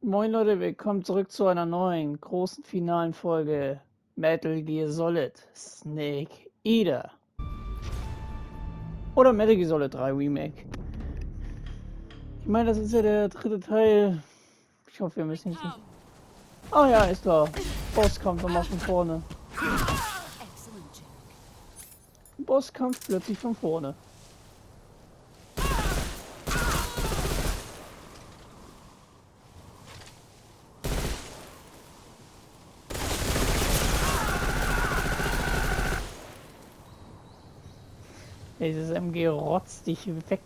Moin Leute, willkommen zurück zu einer neuen, großen, finalen Folge Metal Gear Solid Snake Eater. Oder Metal Gear Solid 3 Remake. Ich meine, das ist ja der dritte Teil. Ich hoffe, wir müssen jetzt nicht... Ah ja, ist klar. Bosskampf nochmal von vorne. Bosskampf plötzlich von vorne. Dieses MG rotzt dich weg.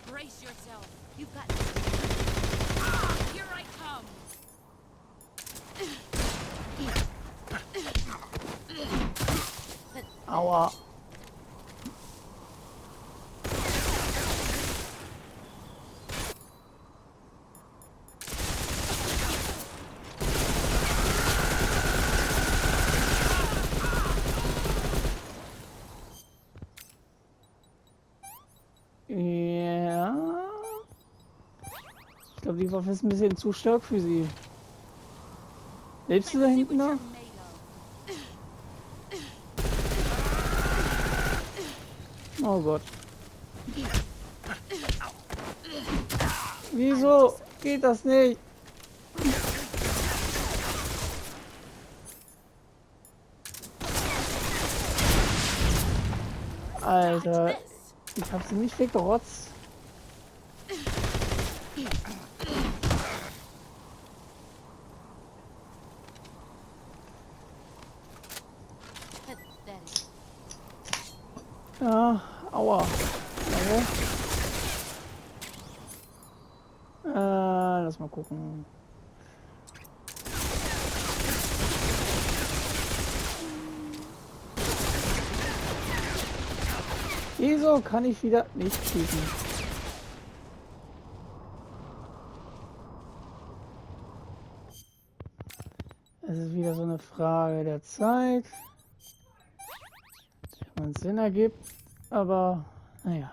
Brace yourself. You've got. Here I come. Aua. Ja. Ich glaube, die Waffe ist ein bisschen zu stark für sie. Lebst du da Let's see hinten what noch? you're made of. Oh Gott. Wieso geht das nicht? Dodge Alter, this. ich hab sie nicht weggerotzt. Pathetic. Ja, aua. Danke. Lass mal gucken. Wieso kann ich wieder nicht schießen? Es ist wieder so eine Frage der Zeit. Wenn es Sinn ergibt, aber naja.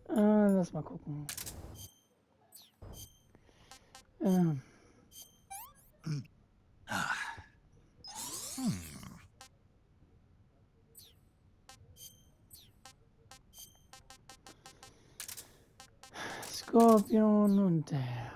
Lass mal gucken. Ähm, Skorpion und der.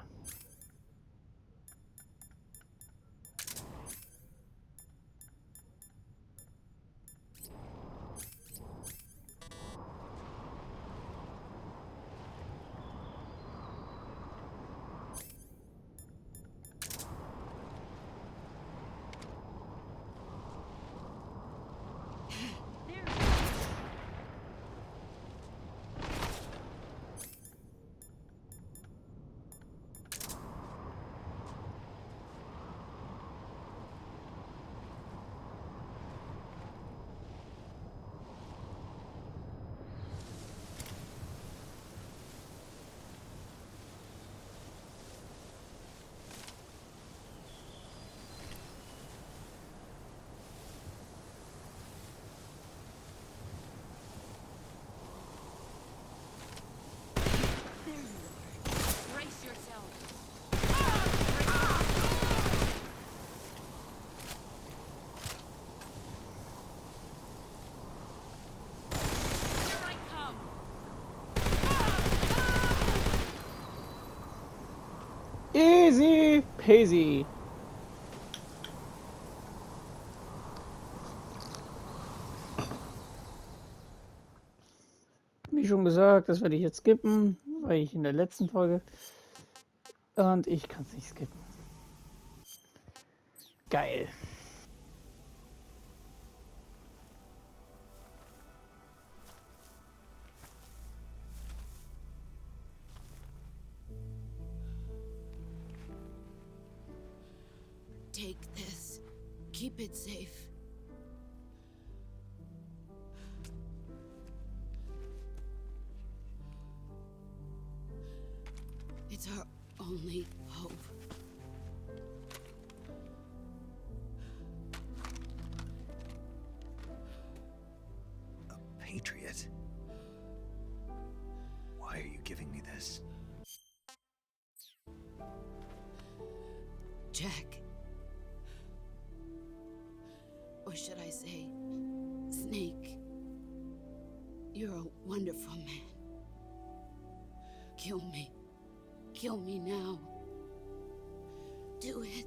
Brace yourself. Here I come. Easy peasy. Wie schon gesagt, das werde ich jetzt skippen, weil ich in der letzten Folge. Und ich kann es nicht skippen. Geil. Take this. Keep it safe. It's only hope. A patriot? Why are you giving me this? Jack. Or should I say, Snake. You're a wonderful man. Kill me. Kill me now. Do it.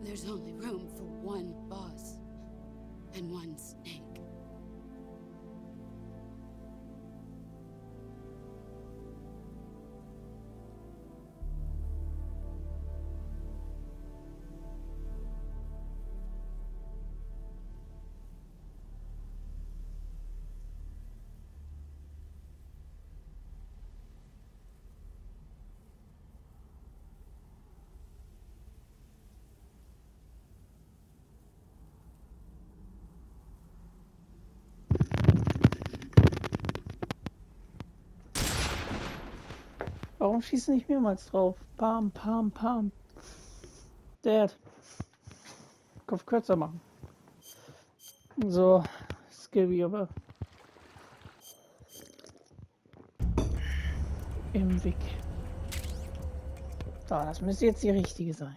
There's only room for one boss and one snake. Warum schießt nicht mehrmals drauf? Pam, pam, pam. Dad. Kopf kürzer machen. So, Skibby aber im Weg. So, das müsste jetzt die richtige sein.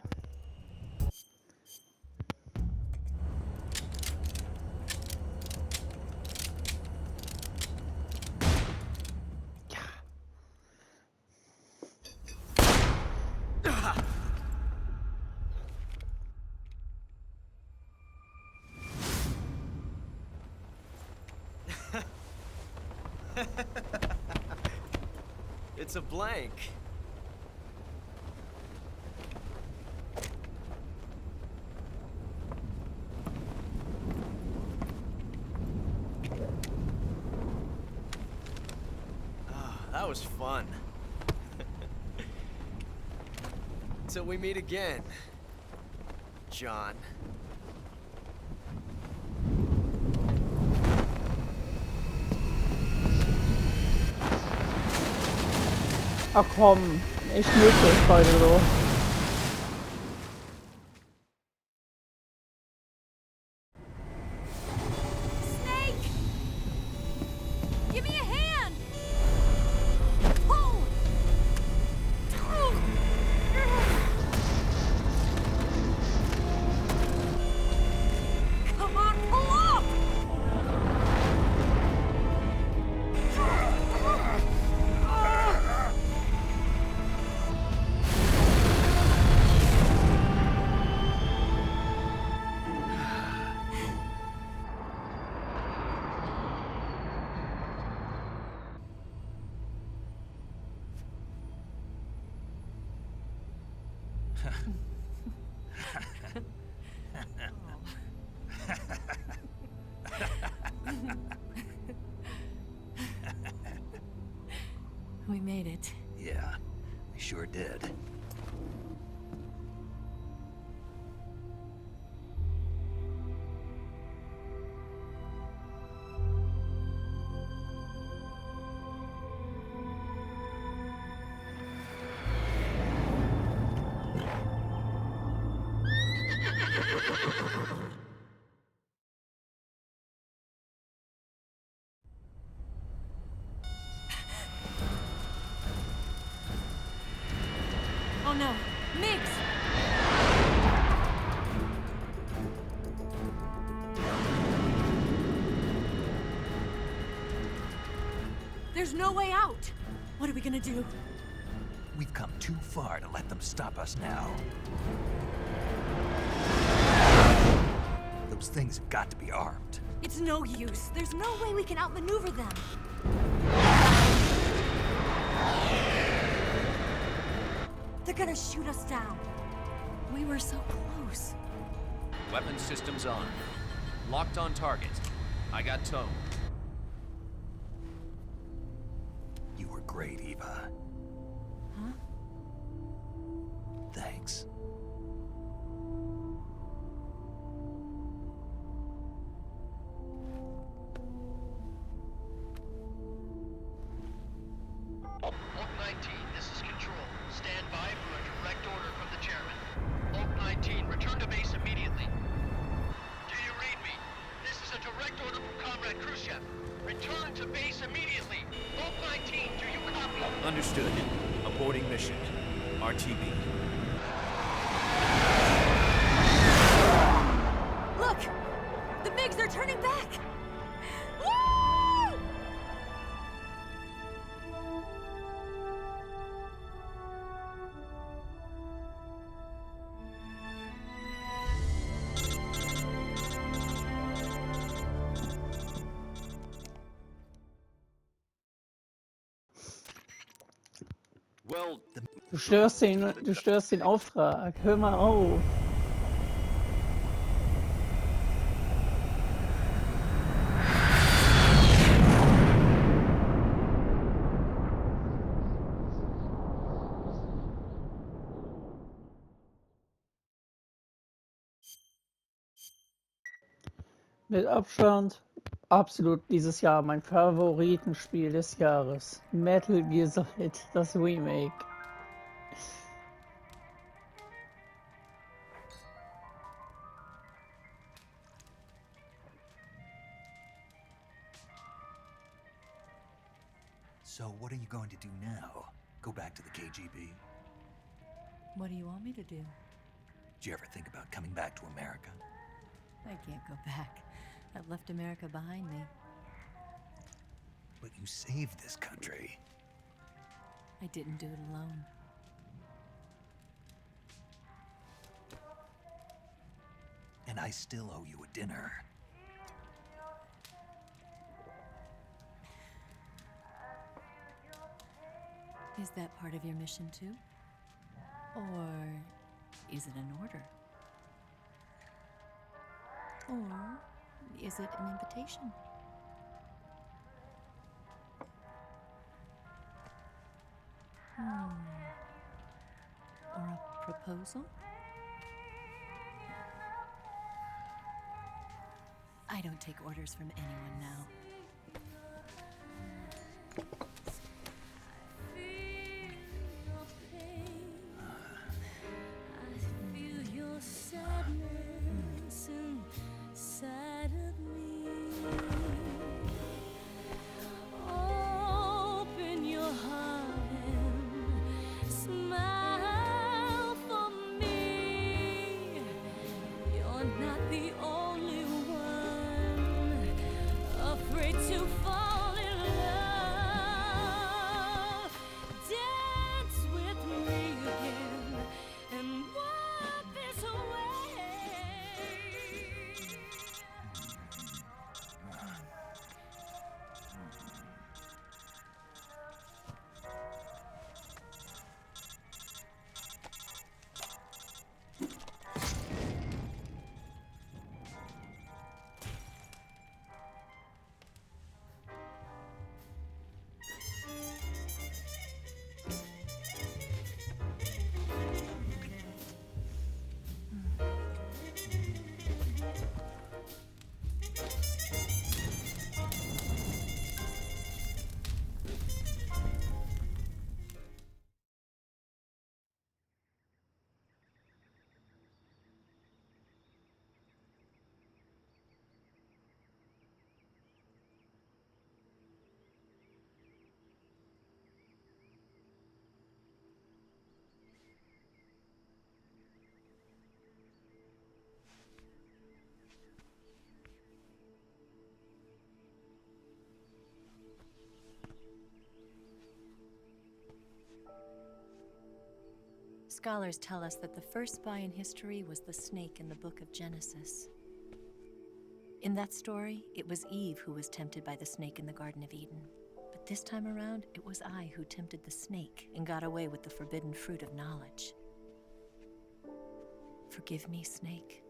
It's a blank. That was fun. Till we meet again, John. Ach komm, ich nutze es heute so. Snake! Give me a hand! Pull! Come on, pull up! We made it. Yeah, we sure did. Oh no, Mix! There's no way out! What are we gonna do? We've come too far to let them stop us now. Those things have got to be armed. It's no use. There's no way we can outmaneuver them. They're gonna shoot us down. We were so close. Weapon systems on. Locked on target. I got towed. You were great, Eva. Huh? Thanks. Return to base immediately. Vault 19, do you copy? Understood. Aborting mission. RTB. Look! The MiGs are turning back! Woo! Well, Du störst den Auftrag. Hör mal auf. Mit Abstand absolut dieses Jahr mein Favoritenspiel des Jahres. Metal Gear Solid, das Remake. So what are you going to do now? Go back to the KGB? What do you want me to do? Did you ever think about coming back to America? I can't go back. I've left America behind me. But you saved this country. I didn't do it alone. And I still owe you a dinner. Is that part of your mission too? Or is it an order? Or is it an invitation? Or a proposal? I don't take orders from anyone now. Scholars tell us that the first spy in history was the snake in the book of Genesis. In that story, it was Eve who was tempted by the snake in the Garden of Eden. But this time around, it was I who tempted the snake and got away with the forbidden fruit of knowledge. Forgive me, snake.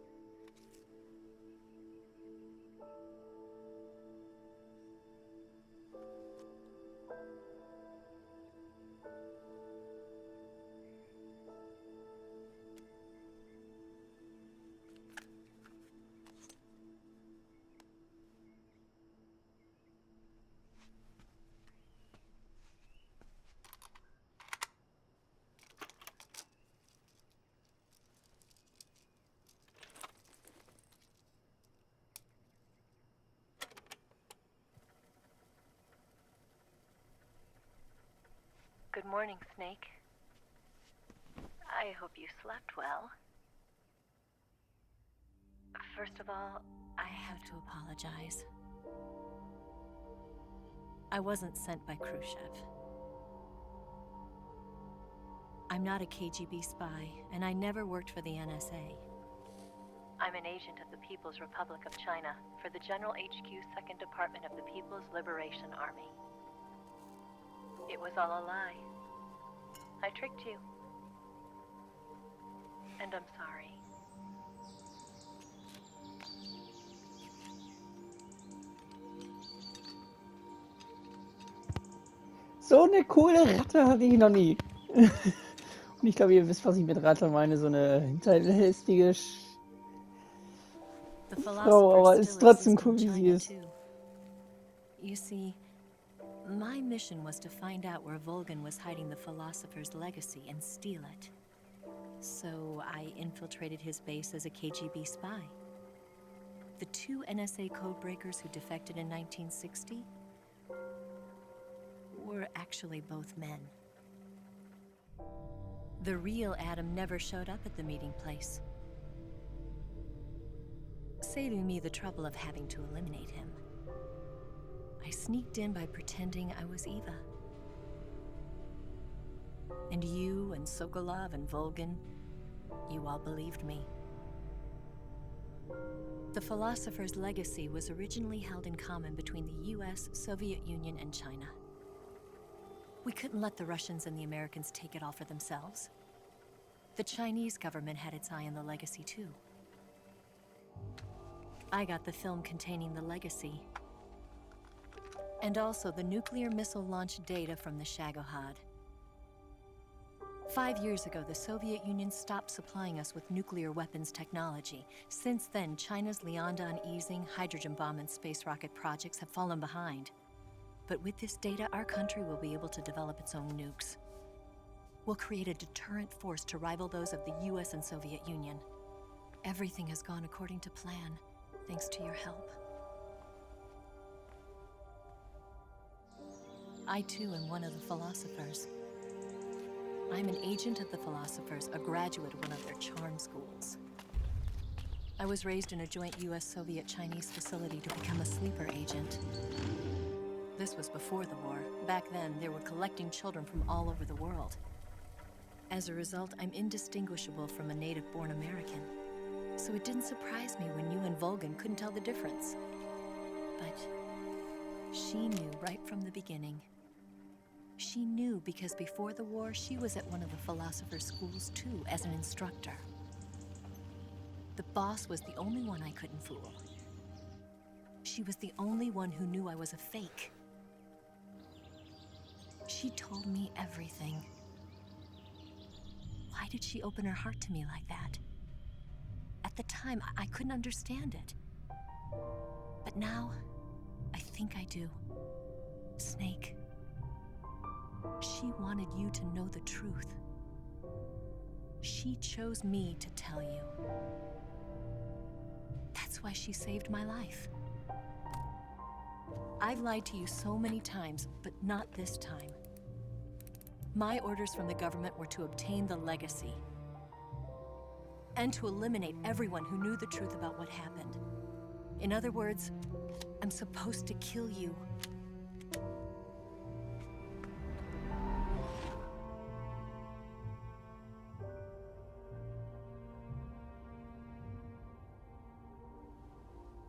Good morning, Snake. I hope you slept well. First of all, I have to apologize. I wasn't sent by Khrushchev. I'm not a KGB spy, and I never worked for the NSA. I'm an agent of the People's Republic of China for the General HQ 2nd Department of the People's Liberation Army. It was all a lie. I tricked you. And I'm sorry. So eine coole Ratte hatte ich noch nie. Und ich glaube, ihr wisst, was ich mit Ratte meine. So eine hinterlistige The Frau, aber philosophers ist still trotzdem exist cool, in wie sie China ist. too. You see, my mission was to find out where Volgin was hiding the philosopher's legacy and steal it. So I infiltrated his base as a KGB spy. The two NSA codebreakers who defected in 1960 were actually both men. The real Adam never showed up at the meeting place, saving me the trouble of having to eliminate him. I sneaked in by pretending I was Eva. And you and Sokolov and Volgin, you all believed me. The philosopher's legacy was originally held in common between the US, Soviet Union, and China. We couldn't let the Russians and the Americans take it all for themselves. The Chinese government had its eye on the legacy too. I got the film containing the legacy, and also the nuclear missile launch data from the Shagohod. 5 years ago, the Soviet Union stopped supplying us with nuclear weapons technology. Since then, China's Liandon easing, hydrogen bomb, and space rocket projects have fallen behind. But with this data, our country will be able to develop its own nukes. We'll create a deterrent force to rival those of the US and Soviet Union. Everything has gone according to plan, thanks to your help. I too am one of the philosophers. I'm an agent of the philosophers, a graduate of one of their charm schools. I was raised in a joint US-Soviet-Chinese facility to become a sleeper agent. This was before the war. Back then, they were collecting children from all over the world. As a result, I'm indistinguishable from a native-born American. So it didn't surprise me when you and Volgin couldn't tell the difference. But she knew right from the beginning. She knew because before the war, she was at one of the philosopher's schools too, as an instructor. The boss was the only one I couldn't fool. She was the only one who knew I was a fake. She told me everything. Why did she open her heart to me like that? At the time, I couldn't understand it. But now, I think I do. Snake. She wanted you to know the truth. She chose me to tell you. That's why she saved my life. I've lied to you so many times, but not this time. My orders from the government were to obtain the legacy and to eliminate everyone who knew the truth about what happened. In other words, I'm supposed to kill you.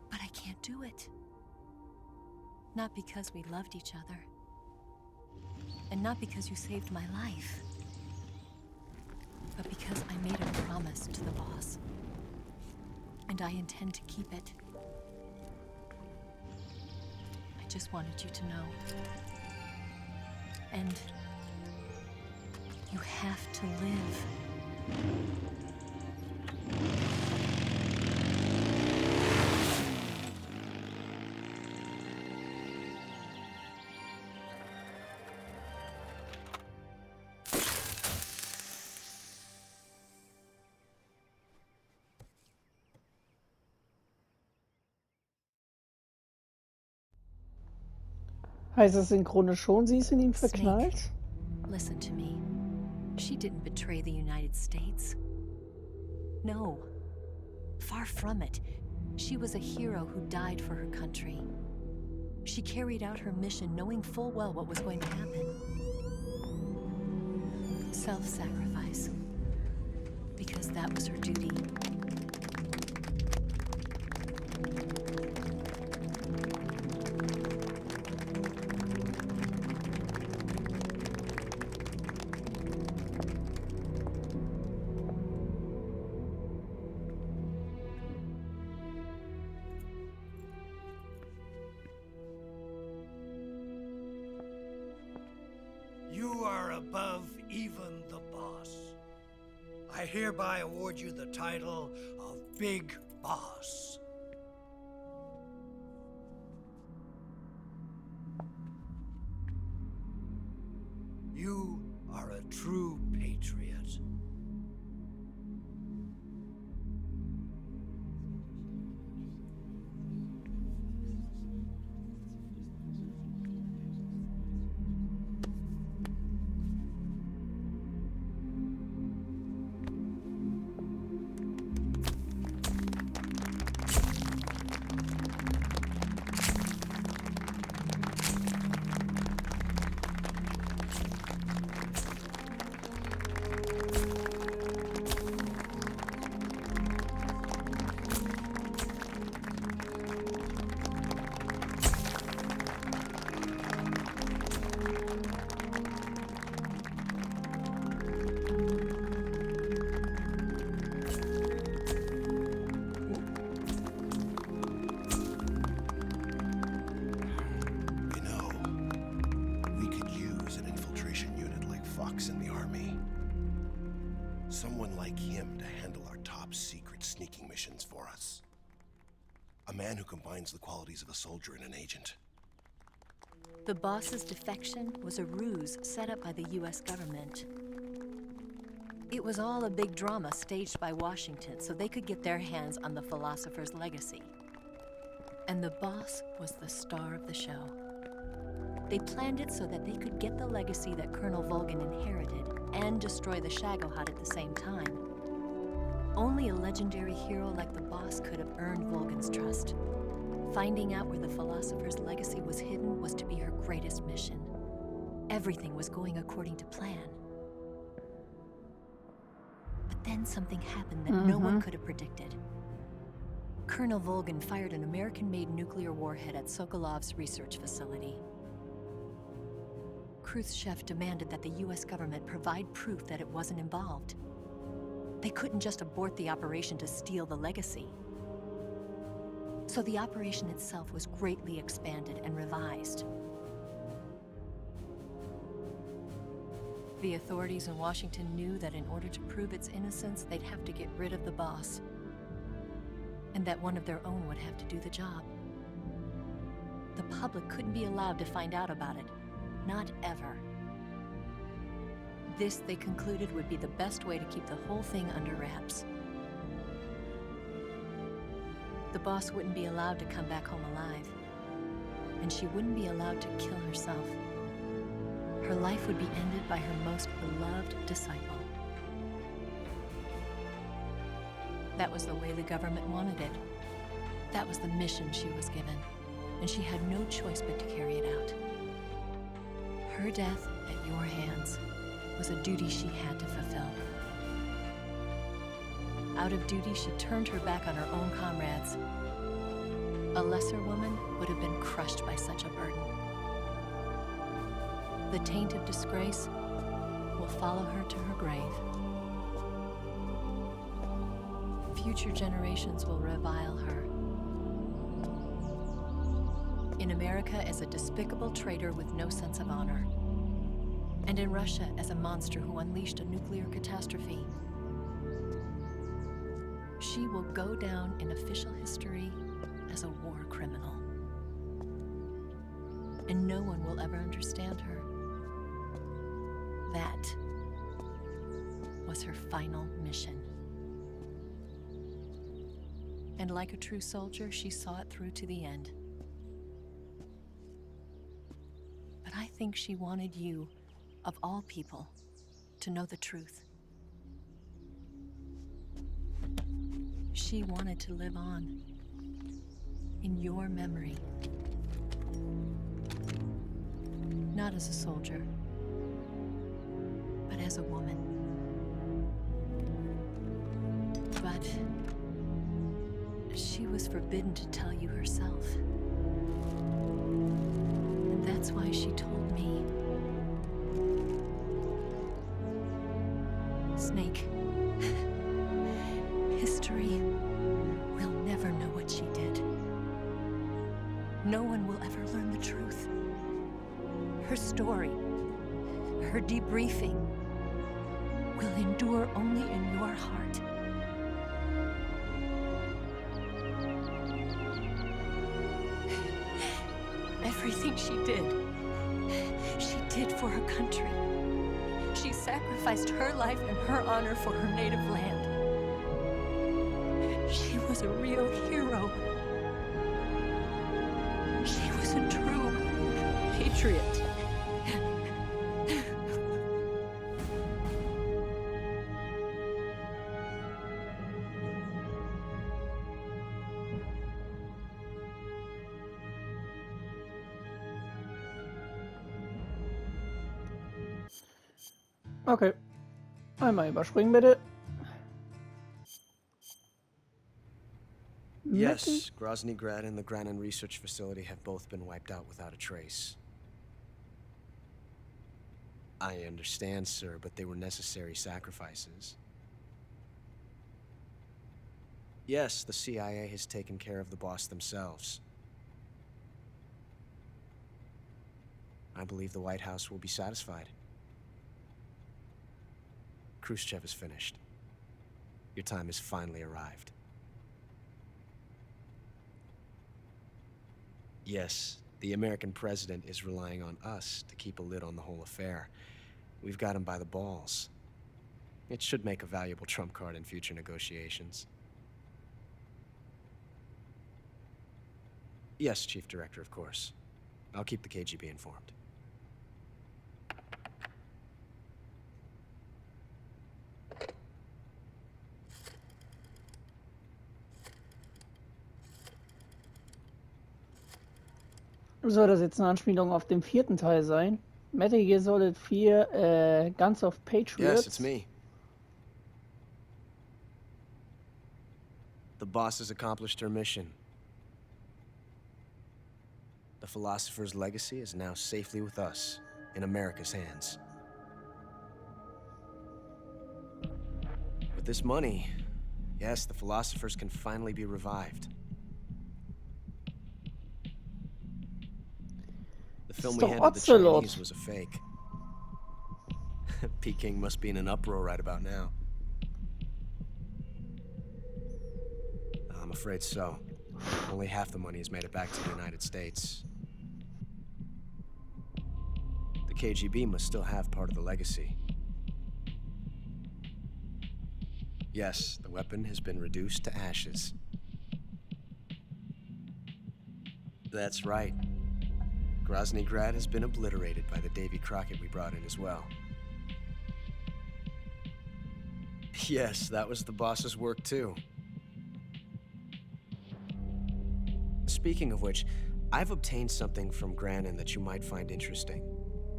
But I can't do it. Not because we loved each other. And not because you saved my life. But because I made a promise to the boss. And I intend to keep it. I just wanted you to know. And you have to live. Heißt das Synchrone schon, sie ist in ihn Snake, verknallt? Listen to me. She didn't betray the United States. No. Far from it. She was a hero who died for her country. She carried out her mission knowing full well what was going to happen. Self-sacrifice. Because that was her duty. You are above even the boss. I hereby award you the title of Big Boss. You are a true patriot. In the army. Someone like him to handle our top secret sneaking missions for us. A man who combines the qualities of a soldier and an agent. The boss's defection was a ruse set up by the US government. It was all a big drama staged by Washington so they could get their hands on the philosopher's legacy. And the boss was the star of the show. They planned it so that they could get the legacy that Colonel Volgin inherited and destroy the Shagohod at the same time. Only a legendary hero like the boss could have earned Volgin's trust. Finding out where the philosopher's legacy was hidden was to be her greatest mission. Everything was going according to plan. But then something happened that no one could have predicted. Colonel Volgin fired an American-made nuclear warhead at Sokolov's research facility. Khrushchev demanded that the US government provide proof that it wasn't involved. They couldn't just abort the operation to steal the legacy. So the operation itself was greatly expanded and revised. The authorities in Washington knew that in order to prove its innocence, they'd have to get rid of the boss, and that one of their own would have to do the job. The public couldn't be allowed to find out about it. Not ever. This, they concluded, would be the best way to keep the whole thing under wraps. The boss wouldn't be allowed to come back home alive, and she wouldn't be allowed to kill herself. Her life would be ended by her most beloved disciple. That was the way the government wanted it. That was the mission she was given, and she had no choice but to carry it out. Her death at your hands was a duty she had to fulfill. Out of duty, she turned her back on her own comrades. A lesser woman would have been crushed by such a burden. The taint of disgrace will follow her to her grave. Future generations will revile her. In America as a despicable traitor with no sense of honor. And in Russia as a monster who unleashed a nuclear catastrophe. She will go down in official history as a war criminal. And no one will ever understand her. That was her final mission. And like a true soldier, she saw it through to the end. But I think she wanted you, of all people, to know the truth. She wanted to live on, in your memory. Not as a soldier, but as a woman. But she was forbidden to tell you herself. And that's why she told me. Snake, history will never know what she did. No one will ever learn the truth. Her story, her debriefing, will endure only in your heart. Everything she did for her country. She sacrificed her life and her honor for her native land. She was a real hero. She was a true patriot. Okay. Einmal überspringen, bitte. Yes, Grozny Grad and the Granin Research Facility have both been wiped out without a trace. I understand, sir, but they were necessary sacrifices. Yes, the CIA has taken care of the boss themselves. I believe the White House will be satisfied. Khrushchev is finished. Your time has finally arrived. Yes, the American president is relying on us to keep a lid on the whole affair. We've got him by the balls. It should make a valuable trump card in future negotiations. Yes, Chief Director, of course. I'll keep the KGB informed. Soll das jetzt eine Anspielung auf den 4. Teil sein? Metal Gear Solid 4, Guns of Patriots? Yes, it's me. The boss has accomplished her mission. The philosopher's legacy is now safely with us, in America's hands. With this money, yes, the philosophers can finally be revived. The film we handed the Chinese was a fake. Peking must be in an uproar right about now. I'm afraid so. Only half the money has made it back to the United States. The KGB must still have part of the legacy. Yes, the weapon has been reduced to ashes. That's right. Grozny Grad has been obliterated by the Davy Crockett we brought in as well. Yes, that was the boss's work too. Speaking of which, I've obtained something from Granin that you might find interesting.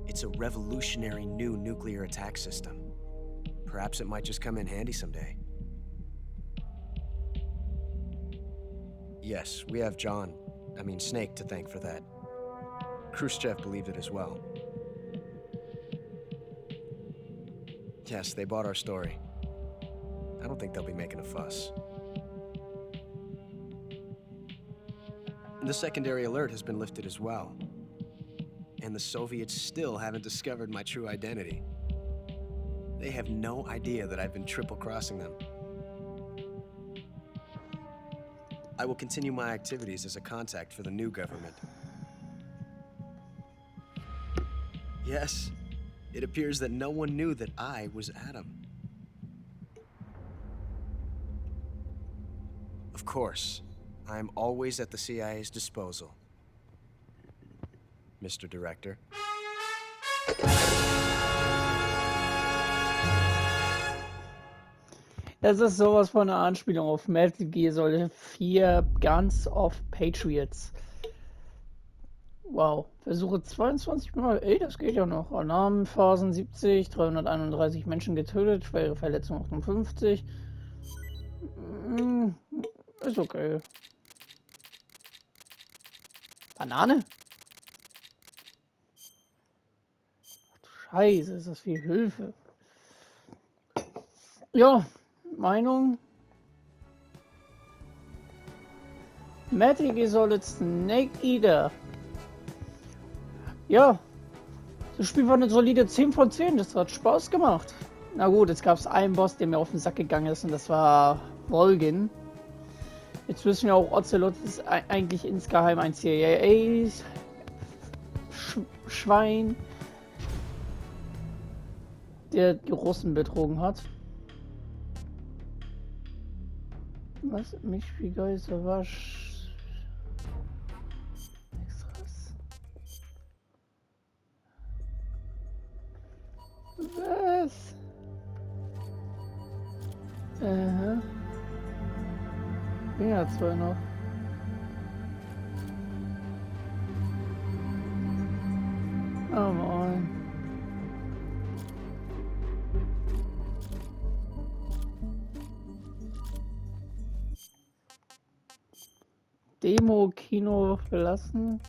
It's a revolutionary new nuclear attack system. Perhaps it might just come in handy someday. Yes, we have Snake to thank for that. Khrushchev believed it as well. Yes, they bought our story. I don't think they'll be making a fuss. The secondary alert has been lifted as well. And the Soviets still haven't discovered my true identity. They have no idea that I've been triple-crossing them. I will continue my activities as a contact for the new government. Yes, it appears that no one knew that I was Adam. Of course, I'm always at the CIA's disposal, Mr. Director. Das ist sowas von einer Anspielung auf Metal Gear Solid 4 Guns of Patriots. Wow. Versuche 22 Mal. Ey, das geht ja noch. Alarmphasen 70, 331 Menschen getötet, schwere Verletzungen 58. Ist okay. Banane? Ach du Scheiße, ist das viel Hilfe. Ja, Meinung. Metal Gear Solid Snake Eater. Ja, das Spiel war eine solide 10 von 10. Das hat Spaß gemacht. Na gut, jetzt gab es einen Boss, der mir auf den Sack gegangen ist, und das war Volgin. Jetzt wissen wir auch, Ocelot ist eigentlich insgeheim ein CIA-Schwein, der die Russen betrogen hat. Was mich begeistert war. Extras. Was? Ja, zwei noch. Oh Mann. Demo-Kino verlassen.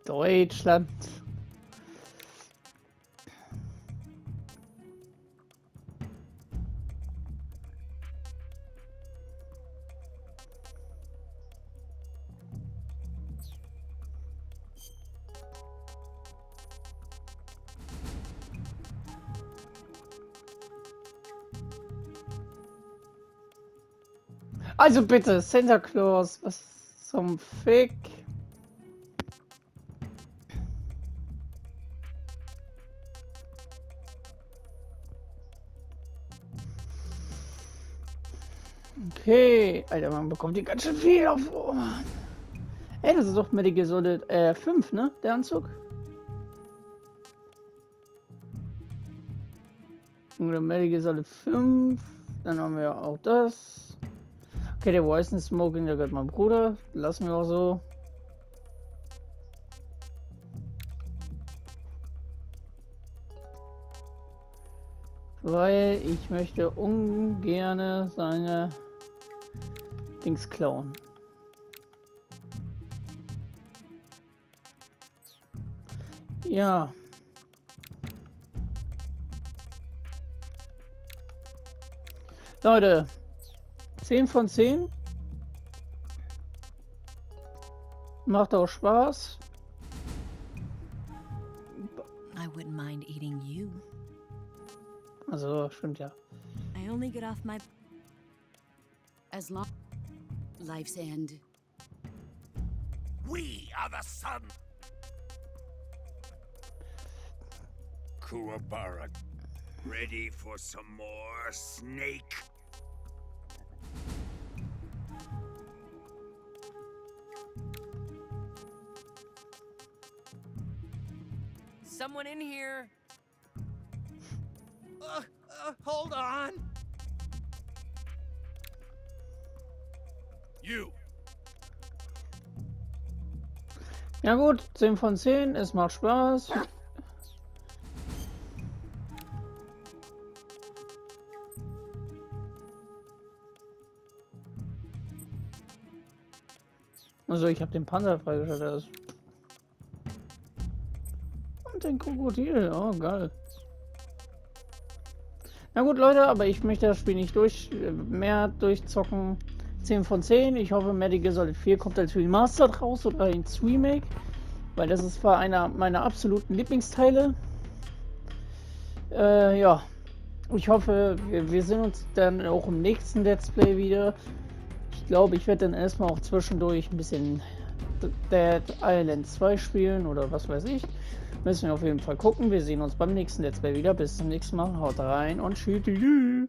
Deutschland. Also bitte, Santa Claus, was zum Fick? Okay, Alter, man bekommt die ganz schön viel auf. Oh. Ey, das ist doch Metal Gear Solid 5, ne? Der Anzug. Oder Metal Gear Solid 5. Dann haben wir auch das. Okay, der Poison Smoking, der gehört mein Bruder. Lassen wir auch so. Weil ich möchte ungern seine Dings klauen. Ja. Leute, 10 von 10. Macht auch Spaß. I wouldn't mind eating you. Also, stimmt ja. I only get off my... As long life's end. We are the sun. Kuwabara, ready for some more, Snake? Someone in here. Hold on. You. Ja gut, 10 von 10, es macht Spaß. Also ich habe den Panzer freigeschaltet. Und den Krokodil, oh geil. Na gut Leute, aber ich möchte das Spiel nicht mehr durchzocken. 10 von 10. Ich hoffe, Metal Gear Solid 4 kommt als Remastered raus oder ins Remake. Weil das ist zwar einer meiner absoluten Lieblingsteile. Ja. Ich hoffe, wir sehen uns dann auch im nächsten Let's Play wieder. Ich glaube, ich werde dann erstmal auch zwischendurch ein bisschen Dead Island 2 spielen oder was weiß ich. Müssen wir auf jeden Fall gucken. Wir sehen uns beim nächsten Let's Play wieder. Bis zum nächsten Mal. Haut rein und tschüss.